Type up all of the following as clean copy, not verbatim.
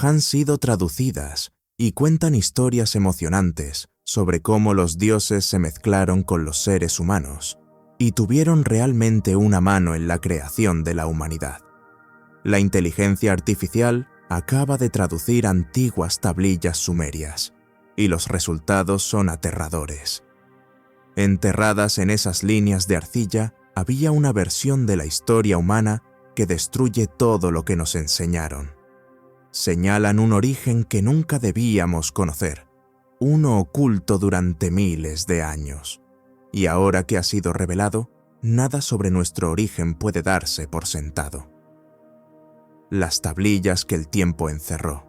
han sido traducidas y cuentan historias emocionantes sobre cómo los dioses se mezclaron con los seres humanos y tuvieron realmente una mano en la creación de la humanidad. La inteligencia artificial acaba de traducir antiguas tablillas sumerias, y los resultados son aterradores. Enterradas en esas líneas de arcilla había una versión de la historia humana que destruye todo lo que nos enseñaron. Señalan un origen que nunca debíamos conocer, uno oculto durante miles de años. Y ahora que ha sido revelado, nada sobre nuestro origen puede darse por sentado. Las tablillas que el tiempo encerró.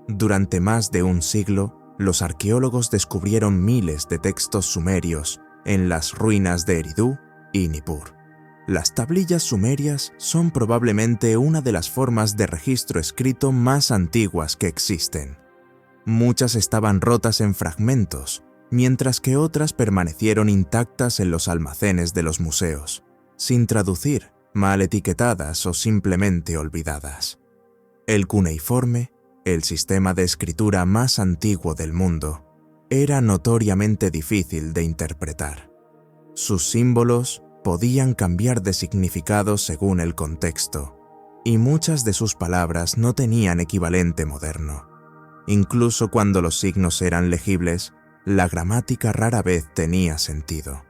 Durante más de un siglo, los arqueólogos descubrieron miles de textos sumerios en las ruinas de Eridu y Nippur. Las tablillas sumerias son probablemente una de las formas de registro escrito más antiguas que existen. Muchas estaban rotas en fragmentos, mientras que otras permanecieron intactas en los almacenes de los museos, sin traducir, mal etiquetadas o simplemente olvidadas. El cuneiforme, el sistema de escritura más antiguo del mundo, era notoriamente difícil de interpretar. Sus símbolos podían cambiar de significado según el contexto, y muchas de sus palabras no tenían equivalente moderno. Incluso cuando los signos eran legibles, la gramática rara vez tenía sentido.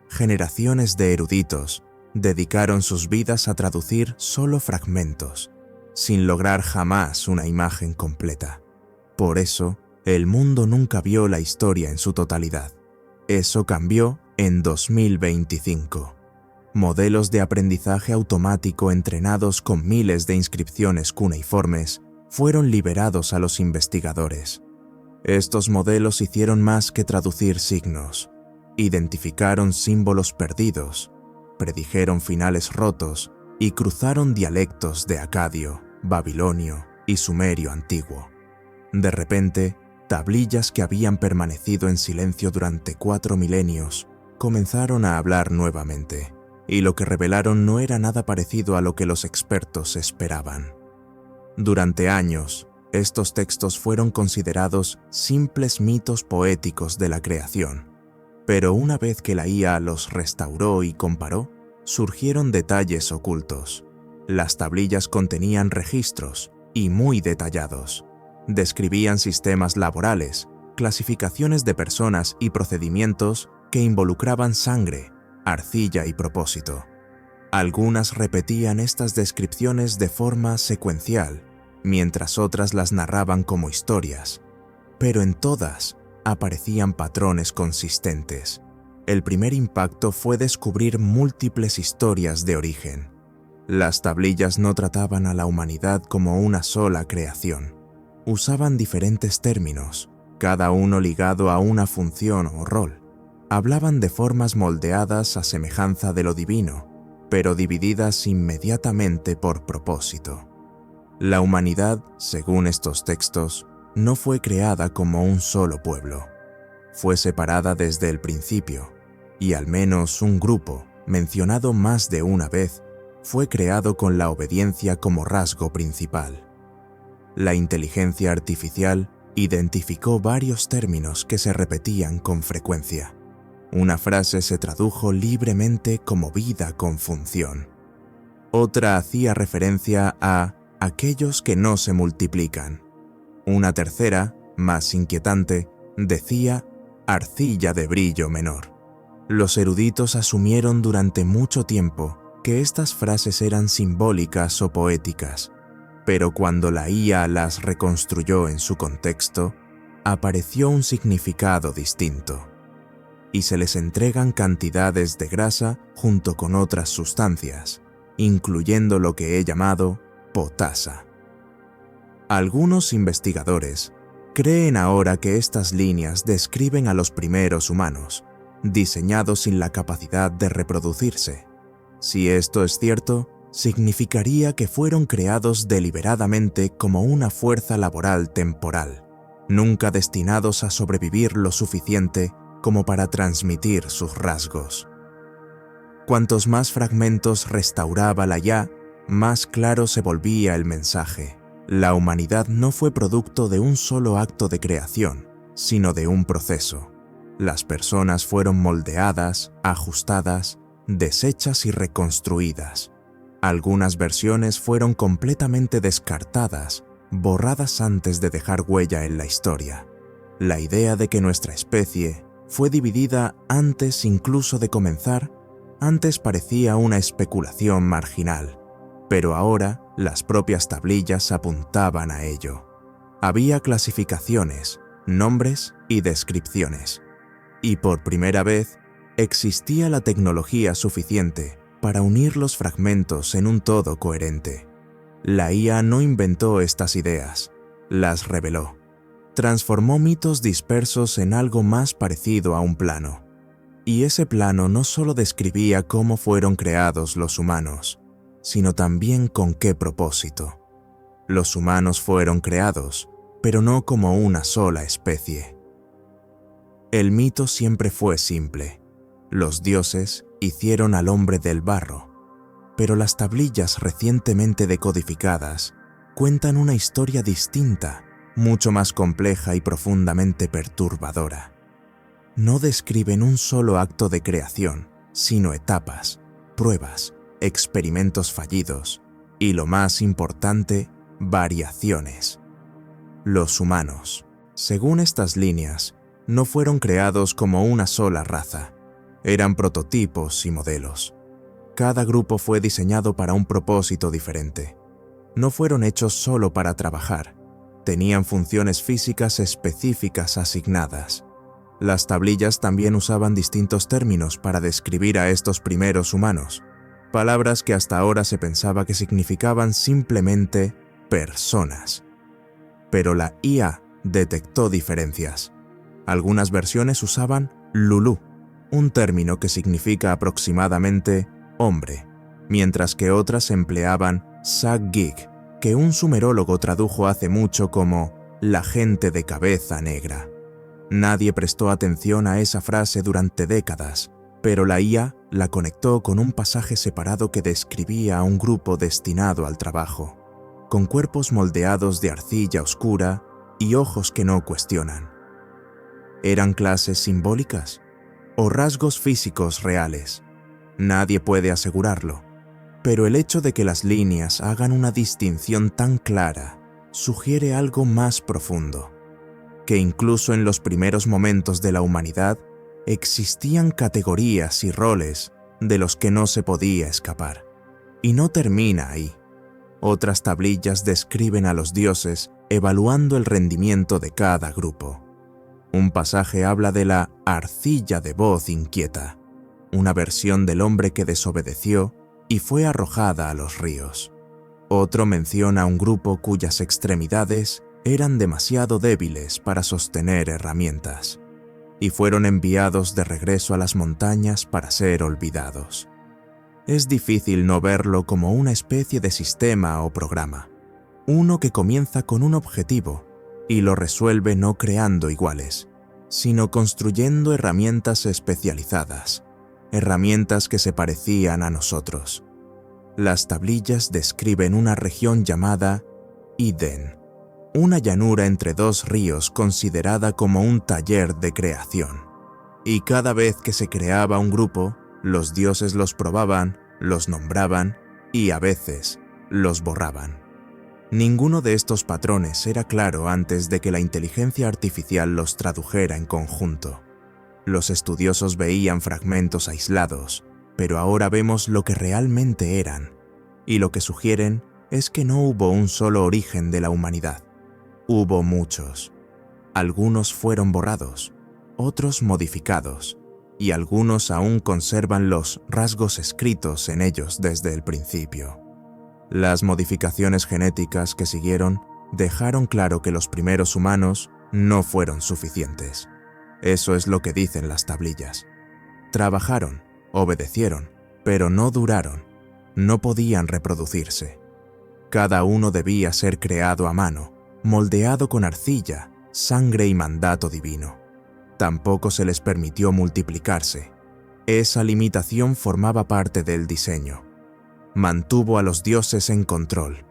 Generaciones de eruditos dedicaron sus vidas a traducir solo fragmentos, sin lograr jamás una imagen completa. Por eso, el mundo nunca vio la historia en su totalidad. Eso cambió en 2025. Modelos de aprendizaje automático entrenados con miles de inscripciones cuneiformes fueron liberados a los investigadores. Estos modelos hicieron más que traducir signos. Identificaron símbolos perdidos, predijeron finales rotos y cruzaron dialectos de acadio, babilonio y sumerio antiguo. De repente, tablillas que habían permanecido en silencio durante 4 milenios comenzaron a hablar nuevamente, y lo que revelaron no era nada parecido a lo que los expertos esperaban. Durante años, estos textos fueron considerados simples mitos poéticos de la creación, pero una vez que la IA los restauró y comparó, surgieron detalles ocultos. Las tablillas contenían registros, y muy detallados. Describían sistemas laborales, clasificaciones de personas y procedimientos que involucraban sangre, arcilla y propósito. Algunas repetían estas descripciones de forma secuencial, mientras otras las narraban como historias, pero en todas aparecían patrones consistentes. El primer impacto fue descubrir múltiples historias de origen. Las tablillas no trataban a la humanidad como una sola creación. Usaban diferentes términos, cada uno ligado a una función o rol. Hablaban de formas moldeadas a semejanza de lo divino, pero divididas inmediatamente por propósito. La humanidad, según estos textos, no fue creada como un solo pueblo. Fue separada desde el principio, y al menos un grupo, mencionado más de una vez, fue creado con la obediencia como rasgo principal. La inteligencia artificial identificó varios términos que se repetían con frecuencia. Una frase se tradujo libremente como vida con función. Otra hacía referencia a aquellos que no se multiplican. Una tercera, más inquietante, decía arcilla de brillo menor. Los eruditos asumieron durante mucho tiempo que estas frases eran simbólicas o poéticas, pero cuando la IA las reconstruyó en su contexto, apareció un significado distinto, y se les entregan cantidades de grasa junto con otras sustancias, incluyendo lo que he llamado potasa. Algunos investigadores creen ahora que estas líneas describen a los primeros humanos, diseñados sin la capacidad de reproducirse. Si esto es cierto, significaría que fueron creados deliberadamente como una fuerza laboral temporal, nunca destinados a sobrevivir lo suficiente como para transmitir sus rasgos. Cuantos más fragmentos restauraba la IA, más claro se volvía el mensaje, La humanidad no fue producto de un solo acto de creación, sino de un proceso. Las personas fueron moldeadas, ajustadas, deshechas y reconstruidas. Algunas versiones fueron completamente descartadas, borradas antes de dejar huella en la historia. La idea de que nuestra especie fue dividida antes incluso de comenzar, antes parecía una especulación marginal, pero ahora las propias tablillas apuntaban a ello. Había clasificaciones, nombres y descripciones. Y por primera vez, existía la tecnología suficiente para unir los fragmentos en un todo coherente. La IA no inventó estas ideas, las reveló. Transformó mitos dispersos en algo más parecido a un plano. Y ese plano no solo describía cómo fueron creados los humanos, sino también con qué propósito. Los humanos fueron creados, pero no como una sola especie. El mito siempre fue simple. Los dioses hicieron al hombre del barro, pero las tablillas recientemente decodificadas cuentan una historia distinta, mucho más compleja y profundamente perturbadora. No describen un solo acto de creación, sino etapas, pruebas, experimentos fallidos y, lo más importante, variaciones. Los humanos, según estas líneas, no fueron creados como una sola raza. Eran prototipos y modelos. Cada grupo fue diseñado para un propósito diferente. No fueron hechos solo para trabajar. Tenían funciones físicas específicas asignadas. Las tablillas también usaban distintos términos para describir a estos primeros humanos, palabras que hasta ahora se pensaba que significaban simplemente personas. Pero la IA detectó diferencias. Algunas versiones usaban Lulú, un término que significa aproximadamente hombre, mientras que otras empleaban Sag-Gig, que un sumerólogo tradujo hace mucho como la gente de cabeza negra. Nadie prestó atención a esa frase durante décadas, pero la IA la conectó con un pasaje separado que describía a un grupo destinado al trabajo, con cuerpos moldeados de arcilla oscura y ojos que no cuestionan. ¿Eran clases simbólicas o rasgos físicos reales? Nadie puede asegurarlo, pero el hecho de que las líneas hagan una distinción tan clara sugiere algo más profundo, que incluso en los primeros momentos de la humanidad existían categorías y roles de los que no se podía escapar. Y no termina ahí. Otras tablillas describen a los dioses evaluando el rendimiento de cada grupo. Un pasaje habla de la arcilla de voz inquieta, una versión del hombre que desobedeció y fue arrojada a los ríos. Otro menciona a un grupo cuyas extremidades eran demasiado débiles para sostener herramientas, y fueron enviados de regreso a las montañas para ser olvidados. Es difícil no verlo como una especie de sistema o programa, uno que comienza con un objetivo y lo resuelve no creando iguales, sino construyendo herramientas especializadas, herramientas que se parecían a nosotros. Las tablillas describen una región llamada Iden, una llanura entre dos ríos considerada como un taller de creación. Y cada vez que se creaba un grupo, los dioses los probaban, los nombraban y a veces los borraban. Ninguno de estos patrones era claro antes de que la inteligencia artificial los tradujera en conjunto. Los estudiosos veían fragmentos aislados, pero ahora vemos lo que realmente eran, y lo que sugieren es que no hubo un solo origen de la humanidad. Hubo muchos. Algunos fueron borrados, otros modificados, y algunos aún conservan los rasgos escritos en ellos desde el principio. Las modificaciones genéticas que siguieron dejaron claro que los primeros humanos no fueron suficientes. Eso es lo que dicen las tablillas. Trabajaron, obedecieron, pero no duraron, no podían reproducirse. Cada uno debía ser creado a mano, moldeado con arcilla, sangre y mandato divino. Tampoco se les permitió multiplicarse. Esa limitación formaba parte del diseño. Mantuvo a los dioses en control,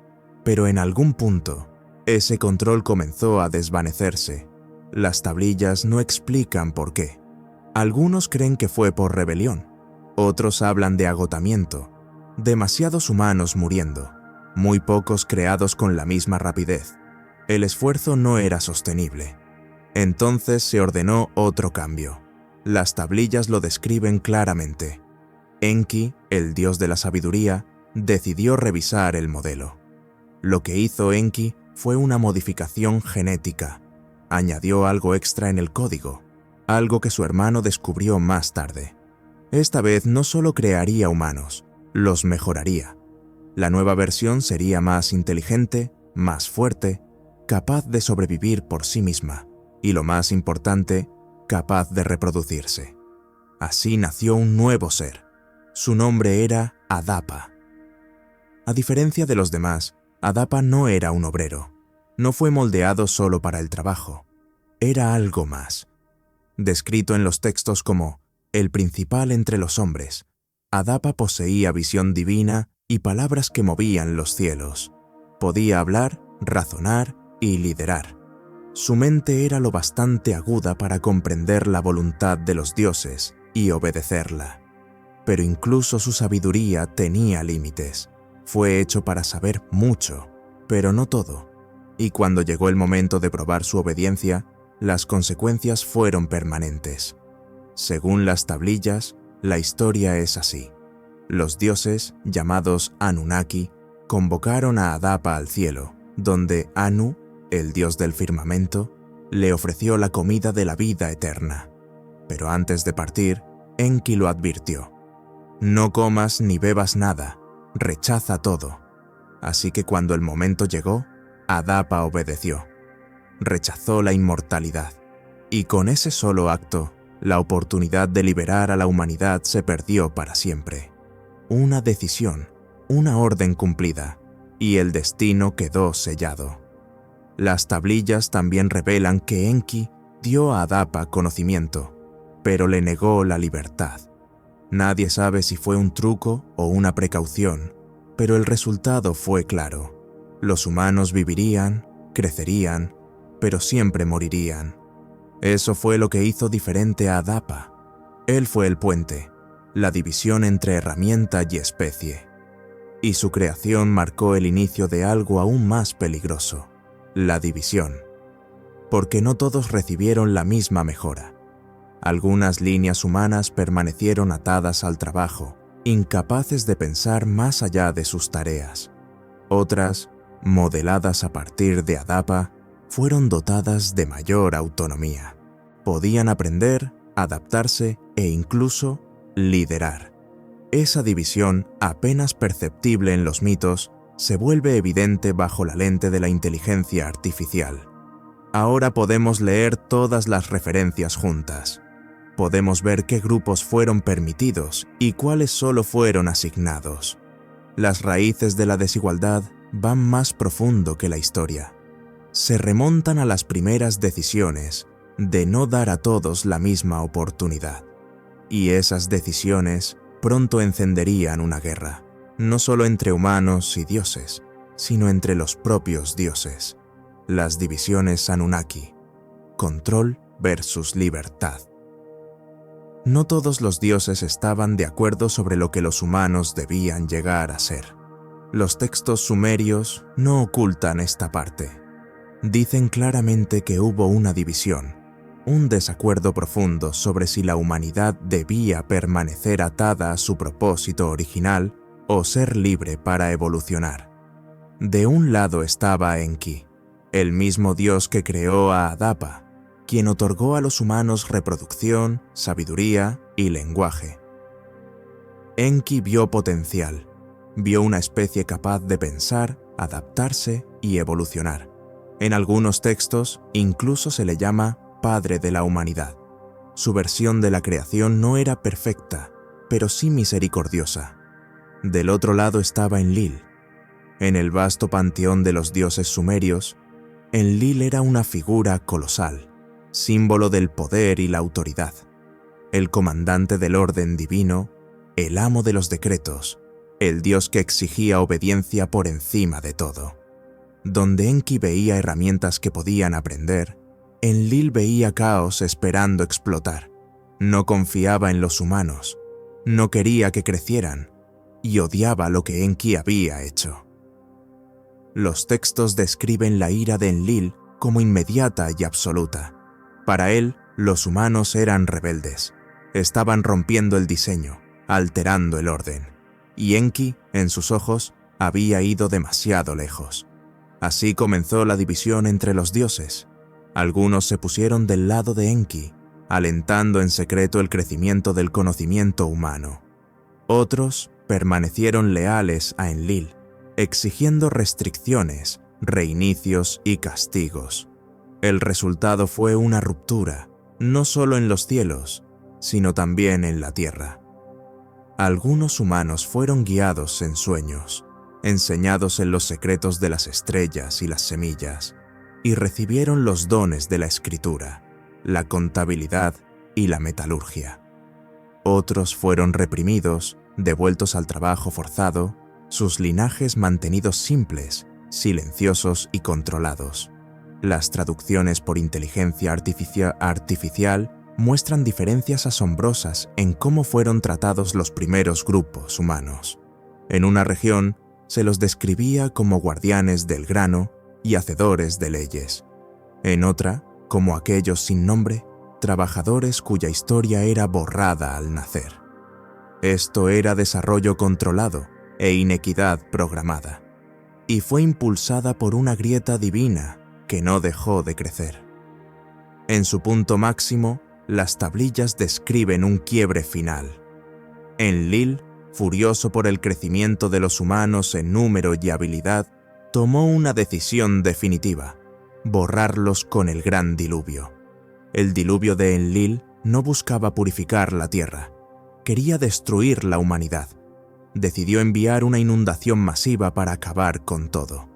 Pero en algún punto, ese control comenzó a desvanecerse. Las tablillas no explican por qué. Algunos creen que fue por rebelión. Otros hablan de agotamiento. Demasiados humanos muriendo. Muy pocos creados con la misma rapidez. El esfuerzo no era sostenible. Entonces se ordenó otro cambio. Las tablillas lo describen claramente. Enki, el dios de la sabiduría, decidió revisar el modelo. Lo que hizo Enki fue una modificación genética. Añadió algo extra en el código, algo que su hermano descubrió más tarde. Esta vez no solo crearía humanos, los mejoraría. La nueva versión sería más inteligente, más fuerte, capaz de sobrevivir por sí misma y, lo más importante, capaz de reproducirse. Así nació un nuevo ser. Su nombre era Adapa. A diferencia de los demás, Adapa no era un obrero. No fue moldeado solo para el trabajo. Era algo más. Descrito en los textos como el principal entre los hombres, Adapa poseía visión divina y palabras que movían los cielos. Podía hablar, razonar y liderar. Su mente era lo bastante aguda para comprender la voluntad de los dioses y obedecerla. Pero incluso su sabiduría tenía límites. Fue hecho para saber mucho, pero no todo. Y cuando llegó el momento de probar su obediencia, las consecuencias fueron permanentes. Según las tablillas, la historia es así. Los dioses, llamados Anunnaki, convocaron a Adapa al cielo, donde Anu, el dios del firmamento, le ofreció la comida de la vida eterna. Pero antes de partir, Enki lo advirtió. No comas ni bebas nada, rechaza todo. Así que cuando el momento llegó, Adapa obedeció. Rechazó la inmortalidad. Y con ese solo acto, la oportunidad de liberar a la humanidad se perdió para siempre. Una decisión, una orden cumplida, y el destino quedó sellado. Las tablillas también revelan que Enki dio a Adapa conocimiento, pero le negó la libertad. Nadie sabe si fue un truco o una precaución, pero el resultado fue claro. Los humanos vivirían, crecerían, pero siempre morirían. Eso fue lo que hizo diferente a Adapa. Él fue el puente, la división entre herramienta y especie. Y su creación marcó el inicio de algo aún más peligroso, la división. Porque no todos recibieron la misma mejora. Algunas líneas humanas permanecieron atadas al trabajo, incapaces de pensar más allá de sus tareas. Otras, modeladas a partir de Adapa, fueron dotadas de mayor autonomía. Podían aprender, adaptarse e incluso liderar. Esa división, apenas perceptible en los mitos, se vuelve evidente bajo la lente de la inteligencia artificial. Ahora podemos leer todas las referencias juntas. Podemos ver qué grupos fueron permitidos y cuáles solo fueron asignados. Las raíces de la desigualdad van más profundo que la historia. Se remontan a las primeras decisiones de no dar a todos la misma oportunidad. Y esas decisiones pronto encenderían una guerra, no solo entre humanos y dioses, sino entre los propios dioses. Las divisiones Anunnaki, control versus libertad. No todos los dioses estaban de acuerdo sobre lo que los humanos debían llegar a ser. Los textos sumerios no ocultan esta parte. Dicen claramente que hubo una división, un desacuerdo profundo sobre si la humanidad debía permanecer atada a su propósito original o ser libre para evolucionar. De un lado estaba Enki, el mismo dios que creó a Adapa, quien otorgó a los humanos reproducción, sabiduría y lenguaje. Enki vio potencial, vio una especie capaz de pensar, adaptarse y evolucionar. En algunos textos incluso se le llama Padre de la Humanidad. Su versión de la creación no era perfecta, pero sí misericordiosa. Del otro lado estaba Enlil. En el vasto panteón de los dioses sumerios, Enlil era una figura colosal, símbolo del poder y la autoridad. El comandante del orden divino, el amo de los decretos, el dios que exigía obediencia por encima de todo. Donde Enki veía herramientas que podían aprender, Enlil veía caos esperando explotar. No confiaba en los humanos, no quería que crecieran y odiaba lo que Enki había hecho. Los textos describen la ira de Enlil como inmediata y absoluta. Para él, los humanos eran rebeldes, estaban rompiendo el diseño, alterando el orden, y Enki, en sus ojos, había ido demasiado lejos. Así comenzó la división entre los dioses. Algunos se pusieron del lado de Enki, alentando en secreto el crecimiento del conocimiento humano. Otros permanecieron leales a Enlil, exigiendo restricciones, reinicios y castigos. El resultado fue una ruptura, no solo en los cielos, sino también en la tierra. Algunos humanos fueron guiados en sueños, enseñados en los secretos de las estrellas y las semillas, y recibieron los dones de la escritura, la contabilidad y la metalurgia. Otros fueron reprimidos, devueltos al trabajo forzado, sus linajes mantenidos simples, silenciosos y controlados. Las traducciones por inteligencia artificial muestran diferencias asombrosas en cómo fueron tratados los primeros grupos humanos. En una región se los describía como guardianes del grano y hacedores de leyes. En otra, como aquellos sin nombre, trabajadores cuya historia era borrada al nacer. Esto era desarrollo controlado e inequidad programada, y fue impulsada por una grieta divina que no dejó de crecer. En su punto máximo, las tablillas describen un quiebre final. Enlil, furioso por el crecimiento de los humanos en número y habilidad, tomó una decisión definitiva: borrarlos con el gran diluvio. El diluvio de Enlil no buscaba purificar la tierra, quería destruir la humanidad. Decidió enviar una inundación masiva para acabar con todo.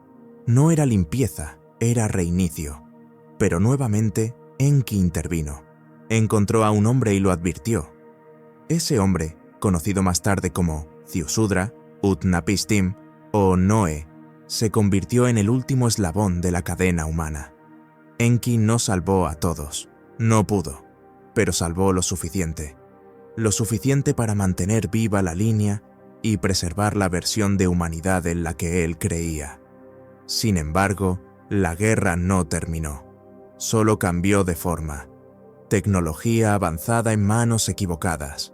No era limpieza, era reinicio. Pero nuevamente, Enki intervino. Encontró a un hombre y lo advirtió. Ese hombre, conocido más tarde como Ziusudra, Utnapishtim o Noé, se convirtió en el último eslabón de la cadena humana. Enki no salvó a todos, no pudo, pero salvó lo suficiente para mantener viva la línea y preservar la versión de humanidad en la que él creía. Sin embargo, la guerra no terminó, solo cambió de forma. Tecnología avanzada en manos equivocadas.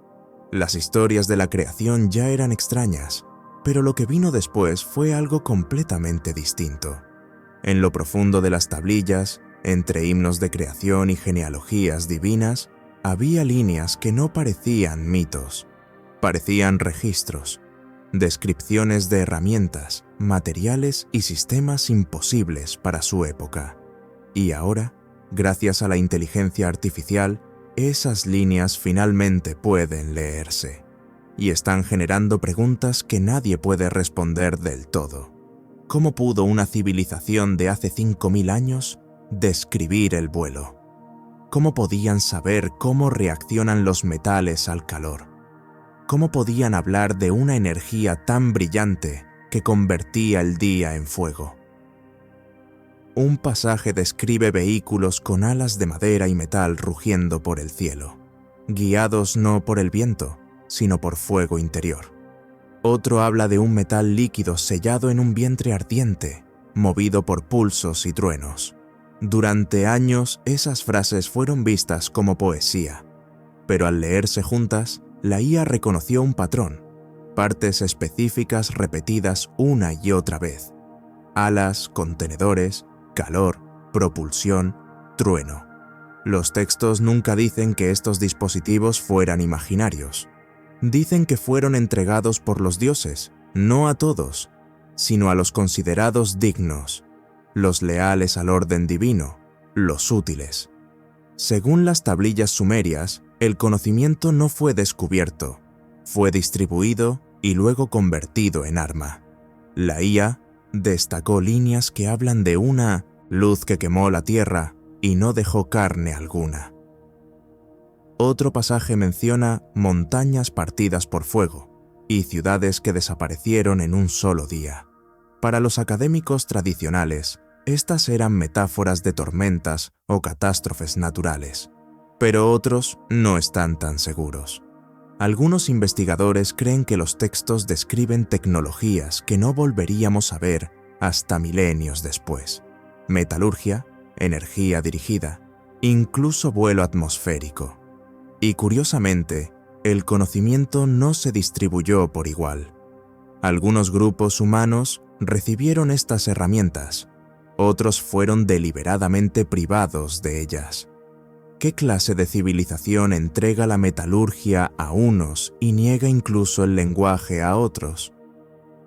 Las historias de la creación ya eran extrañas, pero lo que vino después fue algo completamente distinto. En lo profundo de las tablillas, entre himnos de creación y genealogías divinas, había líneas que no parecían mitos, parecían registros, descripciones de herramientas, materiales y sistemas imposibles para su época. Y ahora, gracias a la inteligencia artificial, esas líneas finalmente pueden leerse, y están generando preguntas que nadie puede responder del todo. ¿Cómo pudo una civilización de hace 5000 años describir el vuelo? ¿Cómo podían saber cómo reaccionan los metales al calor? ¿Cómo podían hablar de una energía tan brillante que convertía el día en fuego? Un pasaje describe vehículos con alas de madera y metal rugiendo por el cielo, guiados no por el viento, sino por fuego interior. Otro habla de un metal líquido sellado en un vientre ardiente, movido por pulsos y truenos. Durante años, esas frases fueron vistas como poesía, pero al leerse juntas, la IA reconoció un patrón, partes específicas repetidas una y otra vez: alas, contenedores, calor, propulsión, trueno. Los textos nunca dicen que estos dispositivos fueran imaginarios. Dicen que fueron entregados por los dioses, no a todos, sino a los considerados dignos, los leales al orden divino, los útiles. Según las tablillas sumerias, el conocimiento no fue descubierto, fue distribuido y luego convertido en arma. La IA destacó líneas que hablan de una luz que quemó la tierra y no dejó carne alguna. Otro pasaje menciona montañas partidas por fuego y ciudades que desaparecieron en un solo día. Para los académicos tradicionales, estas eran metáforas de tormentas o catástrofes naturales, pero otros no están tan seguros. Algunos investigadores creen que los textos describen tecnologías que no volveríamos a ver hasta milenios después: metalurgia, energía dirigida, incluso vuelo atmosférico. Y curiosamente, el conocimiento no se distribuyó por igual. Algunos grupos humanos recibieron estas herramientas, otros fueron deliberadamente privados de ellas. ¿Qué clase de civilización entrega la metalurgia a unos y niega incluso el lenguaje a otros?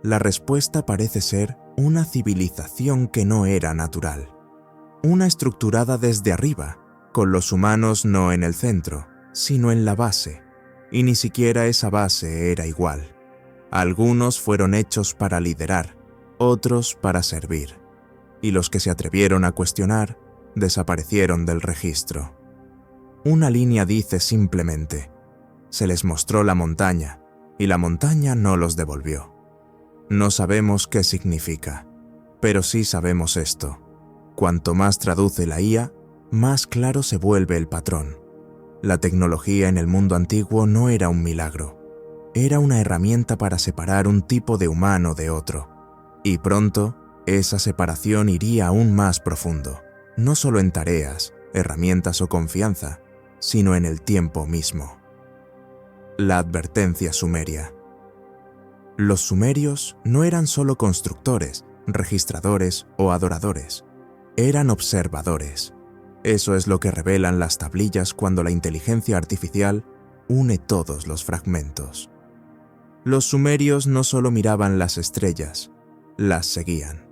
La respuesta parece ser una civilización que no era natural, una estructurada desde arriba, con los humanos no en el centro, sino en la base, y ni siquiera esa base era igual. Algunos fueron hechos para liderar, otros para servir, y los que se atrevieron a cuestionar desaparecieron del registro. Una línea dice simplemente: se les mostró la montaña, y la montaña no los devolvió. No sabemos qué significa, pero sí sabemos esto: cuanto más traduce la IA, más claro se vuelve el patrón. La tecnología en el mundo antiguo no era un milagro, era una herramienta para separar un tipo de humano de otro, y pronto esa separación iría aún más profundo, no solo en tareas, herramientas o confianza, sino en el tiempo mismo. La advertencia sumeria. Los sumerios no eran solo constructores, registradores o adoradores, eran observadores. Eso es lo que revelan las tablillas cuando la inteligencia artificial une todos los fragmentos. Los sumerios no solo miraban las estrellas, las seguían.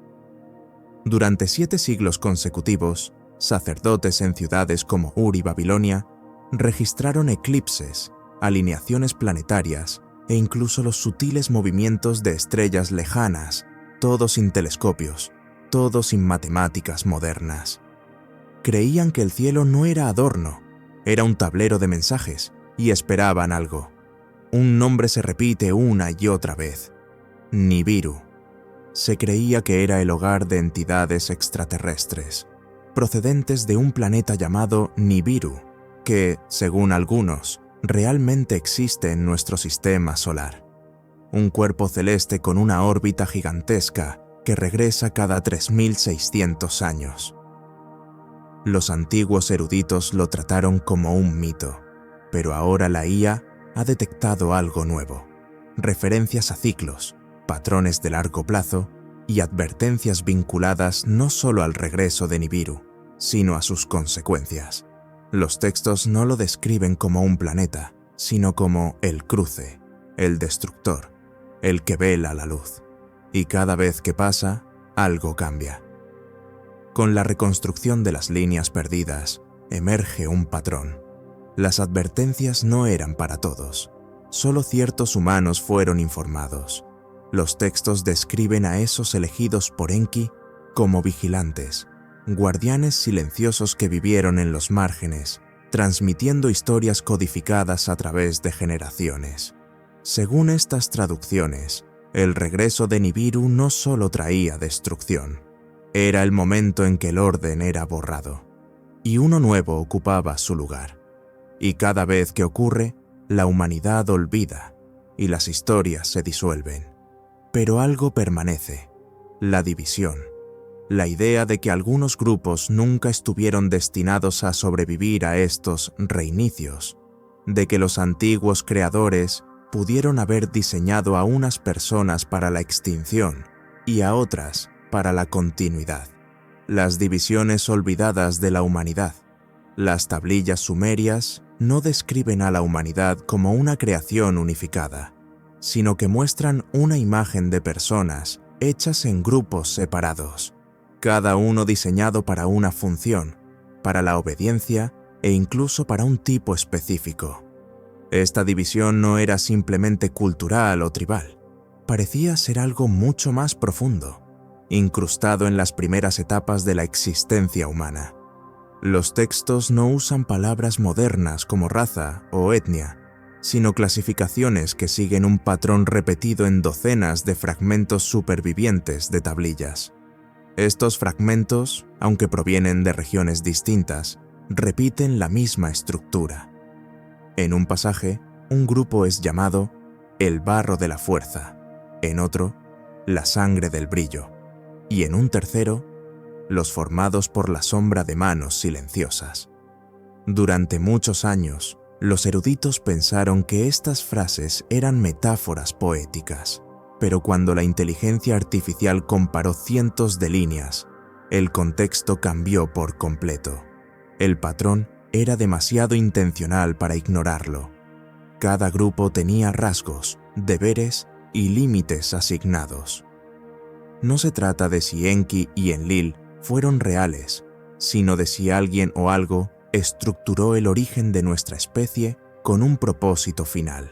Durante 7 siglos consecutivos, sacerdotes en ciudades como Ur y Babilonia registraron eclipses, alineaciones planetarias e incluso los sutiles movimientos de estrellas lejanas, todo sin telescopios, todo sin matemáticas modernas. Creían que el cielo no era adorno, era un tablero de mensajes, y esperaban algo. Un nombre se repite una y otra vez: Nibiru. Se creía que era el hogar de entidades extraterrestres, procedentes de un planeta llamado Nibiru, que, según algunos, realmente existe en nuestro sistema solar. Un cuerpo celeste con una órbita gigantesca que regresa cada 3600 años. Los antiguos eruditos lo trataron como un mito, pero ahora la IA ha detectado algo nuevo: referencias a ciclos, patrones de largo plazo y advertencias vinculadas no solo al regreso de Nibiru, sino a sus consecuencias. Los textos no lo describen como un planeta, sino como el cruce, el destructor, el que vela la luz. Y cada vez que pasa, algo cambia. Con la reconstrucción de las líneas perdidas, emerge un patrón. Las advertencias no eran para todos. Solo ciertos humanos fueron informados. Los textos describen a esos elegidos por Enki como vigilantes, guardianes silenciosos que vivieron en los márgenes, transmitiendo historias codificadas a través de generaciones. Según estas traducciones, el regreso de Nibiru no solo traía destrucción, era el momento en que el orden era borrado, y uno nuevo ocupaba su lugar. Y cada vez que ocurre, la humanidad olvida, y las historias se disuelven. Pero algo permanece: la división. La idea de que algunos grupos nunca estuvieron destinados a sobrevivir a estos reinicios, de que los antiguos creadores pudieron haber diseñado a unas personas para la extinción y a otras para la continuidad. Las divisiones olvidadas de la humanidad. Las tablillas sumerias no describen a la humanidad como una creación unificada, sino que muestran una imagen de personas hechas en grupos separados, cada uno diseñado para una función, para la obediencia e incluso para un tipo específico. Esta división no era simplemente cultural o tribal, parecía ser algo mucho más profundo, incrustado en las primeras etapas de la existencia humana. Los textos no usan palabras modernas como raza o etnia, sino clasificaciones que siguen un patrón repetido en docenas de fragmentos supervivientes de tablillas. Estos fragmentos, aunque provienen de regiones distintas, repiten la misma estructura. En un pasaje, un grupo es llamado el barro de la fuerza, en otro, la sangre del brillo, y en un tercero, los formados por la sombra de manos silenciosas. Durante muchos años, los eruditos pensaron que estas frases eran metáforas poéticas, pero cuando la inteligencia artificial comparó cientos de líneas, el contexto cambió por completo. El patrón era demasiado intencional para ignorarlo. Cada grupo tenía rasgos, deberes y límites asignados. No se trata de si Enki y Enlil fueron reales, sino de si alguien o algo estructuró el origen de nuestra especie con un propósito final.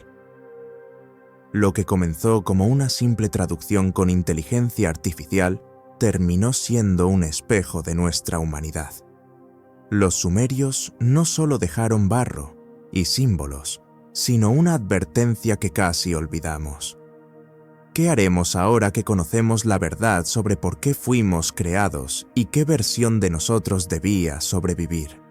Lo que comenzó como una simple traducción con inteligencia artificial terminó siendo un espejo de nuestra humanidad. Los sumerios no solo dejaron barro y símbolos, sino una advertencia que casi olvidamos. ¿Qué haremos ahora que conocemos la verdad sobre por qué fuimos creados y qué versión de nosotros debía sobrevivir?